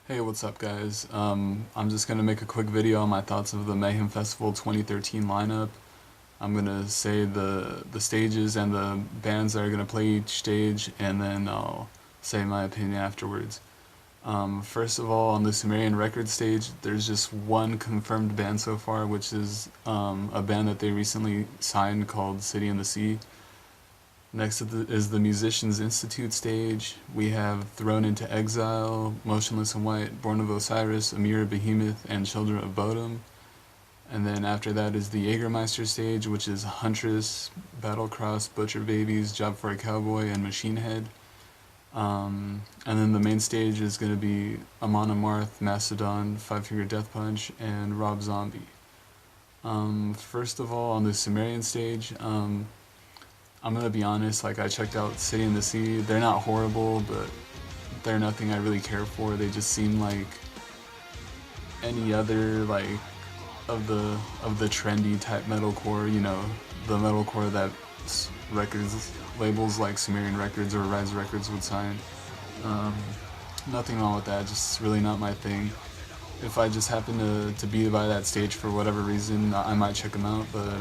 Hey, what's up, guys? I'm just gonna make a quick video on my thoughts of the Mayhem Festival 2013 lineup. I'm gonna say the stages and the bands that are gonna play each stage, and then I'll say my opinion afterwards. First of all, on the Sumerian record stage, there's just one confirmed band so far, which is a band that they recently signed called City in the Sea. Next is the Musicians Institute stage. We have Thrown into Exile, Motionless in White, Born of Osiris, Amira Behemoth, and Children of Bodom. And then after that is the Jägermeister stage, which is Huntress, Battlecross, Butcher Babies, Job for a Cowboy, and Machine Head. And then the main stage is going to be Amon Amarth, Mastodon, Five Finger Death Punch, and Rob Zombie. First of all, on the Sumerian stage, I'm gonna be honest, like I checked out City in the Sea. They're not horrible, but they're nothing I really care for. They just seem like any other like of the trendy type metalcore, the metalcore that records labels like Sumerian Records or Rise Records would sign. Um, Nothing wrong with that, just really not my thing. If I just happen to be by that stage for whatever reason, I might check them out, but I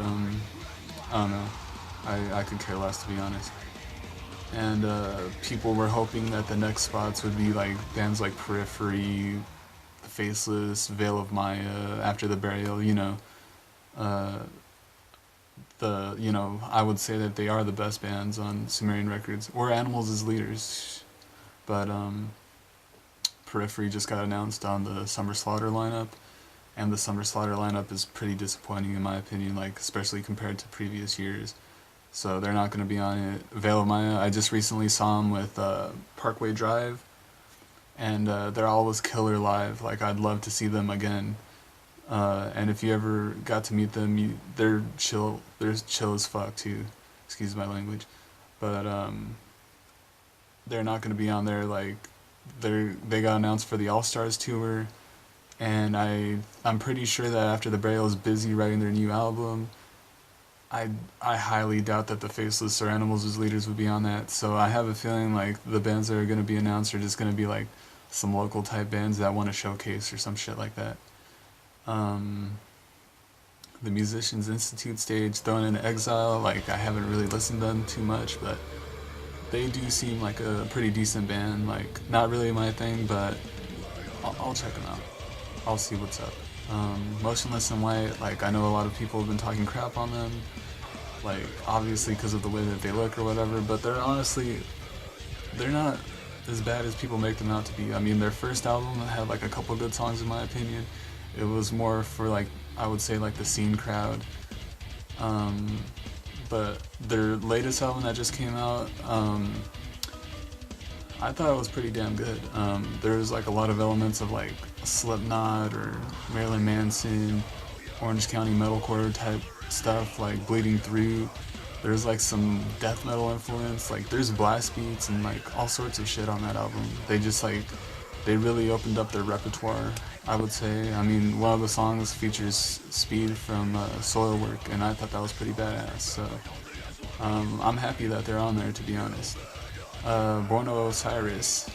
don't know. I could care less, to be honest. And people were hoping that the next spots would be like bands like Periphery, The Faceless, Veil of Maya, After the Burial. Uh, I would say that they are the best bands on Sumerian Records, or Animals as leaders. But Periphery just got announced on the Summer Slaughter lineup, and the Summer Slaughter lineup is pretty disappointing in my opinion, like especially compared to previous years. So they're not going to be on it. Veil of Maya, I just recently saw them with Parkway Drive, and they're always killer live. Like, I'd love to see them again. And if you ever got to meet them, they're chill. They're chill as fuck too. Excuse my language, but they're not going to be on there. Like, they got announced for the All Stars tour, and I'm pretty sure that After the Burial is busy writing their new album. I highly doubt that the Faceless or Animals as leaders would be on that, so I have a feeling like the bands that are going to be announced are just going to be like some local type bands that want to showcase or some shit like that. Um, the Musicians Institute stage, Thrown in Exile, like I haven't really listened to them too much, but they do seem like a pretty decent band. Like, not really my thing, but I'll check them out. I'll see what's up. Motionless in White, like I know a lot of people have been talking crap on them, like obviously because of the way that they look or whatever, but they're not as bad as people make them out to be. I mean, their first album had like a couple good songs in my opinion. It was more for like, I would say like the scene crowd. But their latest album that just came out, I thought it was pretty damn good. There's like a lot of elements of like Slipknot or Marilyn Manson, Orange County metalcore type stuff, like Bleeding Through. There's like some death metal influence, like there's blast beats and like all sorts of shit on that album. They really opened up their repertoire, I would say. I mean, one of the songs features Speed from Soilwork, and I thought that was pretty badass. So I'm happy that they're on there, to be honest. Born of Osiris,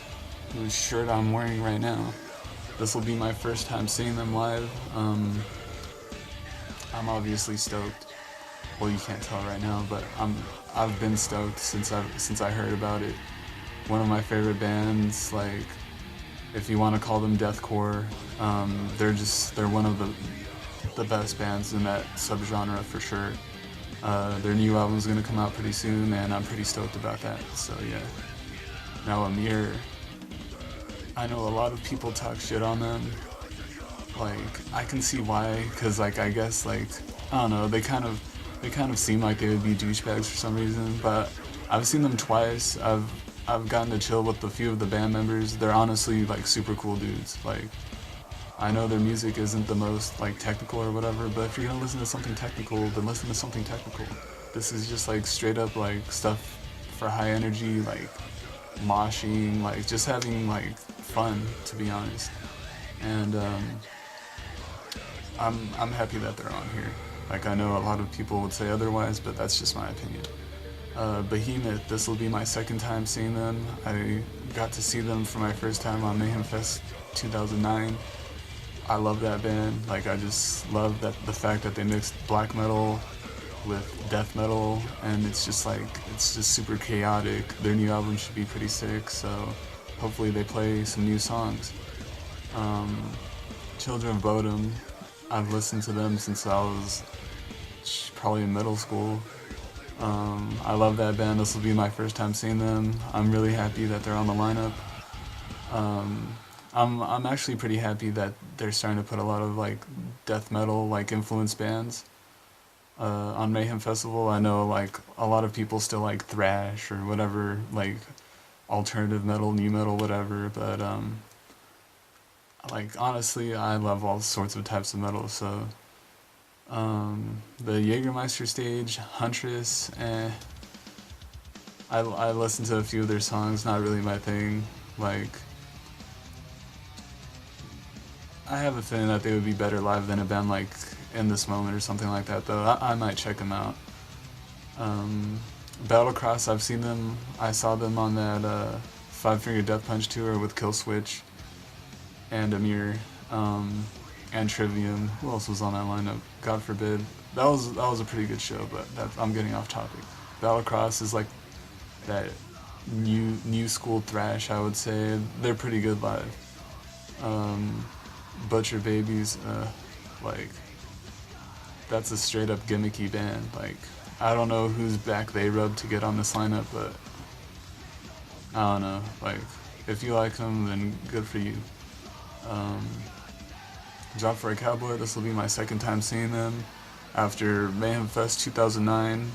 whose shirt I'm wearing right now. This will be my first time seeing them live. I'm obviously stoked. Well, you can't tell right now, but I've been stoked since I heard about it. One of my favorite bands, like if you want to call them deathcore, they're one of the best bands in that subgenre for sure. Their new album's gonna come out pretty soon, and I'm pretty stoked about that. So yeah. Now Amir, I know a lot of people talk shit on them. Like, I can see why, cause like I guess like I don't know, they kind of seem like they would be douchebags for some reason. But I've seen them twice. I've gotten to chill with a few of the band members. They're honestly like super cool dudes. Like, I know their music isn't the most like technical or whatever, but if you're gonna listen to something technical, then listen to something technical. This is just like straight up like stuff for high energy, like moshing, like just having like fun, to be honest. And I'm happy that they're on here. Like, I know a lot of people would say otherwise, but that's just my opinion. Behemoth, this will be my second time seeing them. I got to see them for my first time on Mayhem Fest 2009. I love that band. Like, I just love that the fact that they mixed black metal with death metal, and it's just like, it's just super chaotic. Their new album should be pretty sick, so hopefully they play some new songs. Um, Children of Bodom, I've listened to them since I was probably in middle school. I love that band. This will be my first time seeing them. I'm really happy that they're on the lineup. Um, I'm actually pretty happy that they're starting to put a lot of like death metal like influenced bands on Mayhem Festival. I know like a lot of people still like thrash or whatever, like alternative metal, new metal, whatever. But like honestly, I love all sorts of types of metal. So the Jägermeister stage, Huntress, I listened to a few of their songs. Not really my thing. Like, I have a feeling that they would be better live than a band like In This Moment or something like that, though. I might check them out. Battlecross, I've seen them. I saw them on that Five Finger Death Punch tour with Killswitch and Amir and Trivium. Who else was on that lineup? God forbid. That was a pretty good show, but I'm getting off topic. Battlecross is like that new school thrash, I would say. They're pretty good live. Butcher Babies, like, that's a straight up gimmicky band. Like, I don't know whose back they rubbed to get on this lineup, but I don't know. Like, if you like them, then good for you. Job for a Cowboy, this will be my second time seeing them after Mayhem Fest 2009.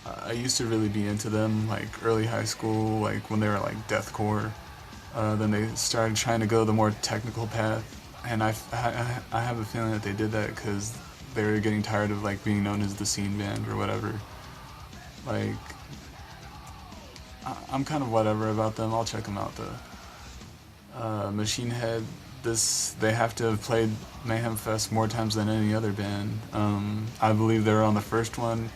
I used to really be into them, like early high school, like when they were like deathcore. Then they started trying to go the more technical path, and I have a feeling that they did that because they were getting tired of like being known as the scene band or whatever. Like, I'm kind of whatever about them. I'll check them out though. Machine Head, they have to have played Mayhem Fest more times than any other band. I believe they were on the first one.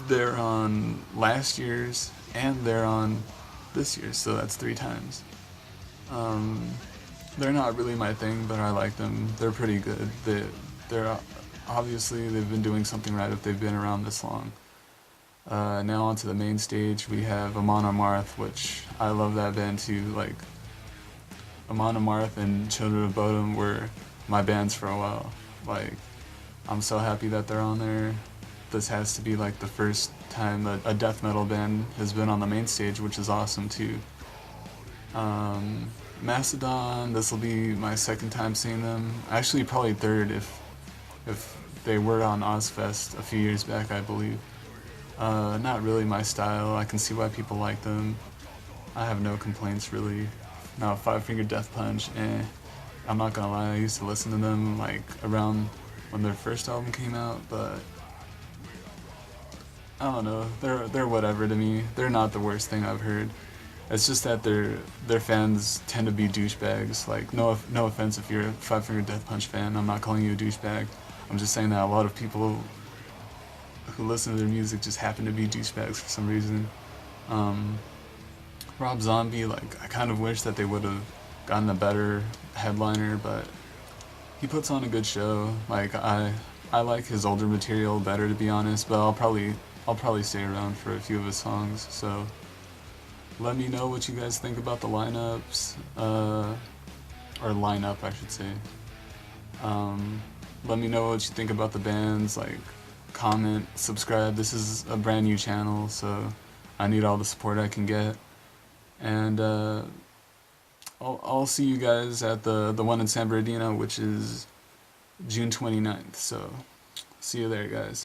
They're on last year's, and they're on this year's, so that's 3 times. They're not really my thing, but I like them. They're pretty good. They're obviously they've been doing something right if they've been around this long. Now onto the main stage, we have Amon Amarth, which I love that band too. Like, Amon Amarth and Children of Bodom were my bands for a while. Like, I'm so happy that they're on there. This has to be like the first time a death metal band has been on the main stage, which is awesome too. Mastodon, this will be my second time seeing them. Actually, probably third if they were on Ozfest a few years back, I believe. Not really my style. I can see why people like them. I have no complaints really. Now, Five Finger Death Punch, I'm not gonna lie, I used to listen to them like around when their first album came out, but I don't know. They're whatever to me. They're not the worst thing I've heard. It's just that their fans tend to be douchebags. Like, no offense if you're a Five Finger Death Punch fan. I'm not calling you a douchebag. I'm just saying that a lot of people who listen to their music just happen to be douchebags for some reason. Rob Zombie, like, I kind of wish that they would have gotten a better headliner, but he puts on a good show. Like, I like his older material better, to be honest, but I'll probably stay around for a few of his songs. So let me know what you guys think about the lineups, or lineup, I should say. Let me know what you think about the bands. Like, comment, subscribe. This is a brand new channel, so I need all the support I can get. And I'll see you guys at the one in San Bernardino, which is June 29th. So see you there, guys.